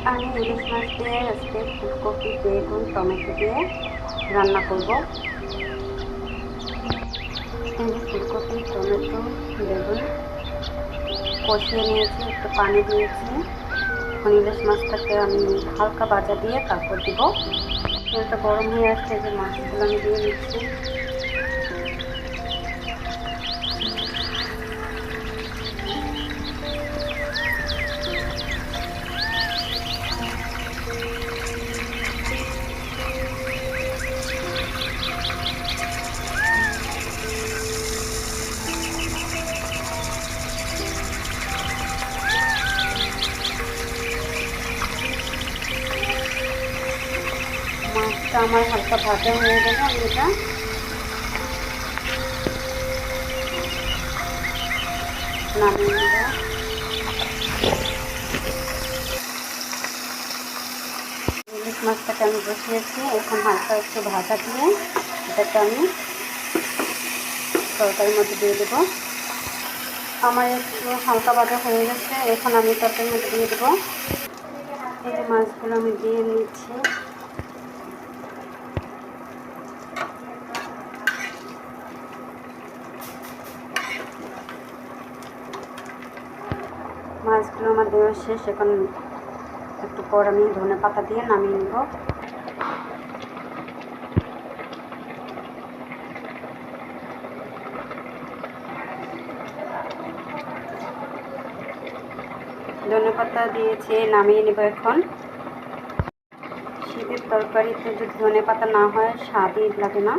আমি ইলিশ মাছ দিয়ে আজকে ফুলকপি বেগুন টমেটো দিয়ে রান্না করব। এই যে ফুলকপি টমেটো বেগুন কষিয়ে নিয়েছি, একটু পানি দিয়েছি। এখন ইলিশ মাছটাকে আমি হালকা ভাজা দিয়ে তারপর দিব। তেলটা গরম হয়ে আসছে, যে মাছগুলো আমি দিয়ে দিচ্ছি। মাছটা আমার হালকা ভাজা হয়ে গেলে আমি এটা নামিয়ে নেব। ইলিশ মাছটাকে আমি বসিয়েছি, এখন হালকা একটু ভাজা দিয়ে এটাকে আমি তরকারির মধ্যে দিয়ে দেবো। আমার একটু হালকা ভাজা হয়ে গেছে, এখন আমি তরকারির মধ্যে দিয়ে দেবো। এই যে মাছগুলো আমি দিয়ে নিচ্ছি। মাছগুলো আমার দেওয়া শেষ, এখন একটু পর আমি ধনে পাতা দিয়ে নামিয়ে নেব। ধনে পাতা দিয়েছি, নামিয়ে নেব। এখন শীতের তরকারিতে যদি ধনে পাতা না হয় স্বাদই লাগে না।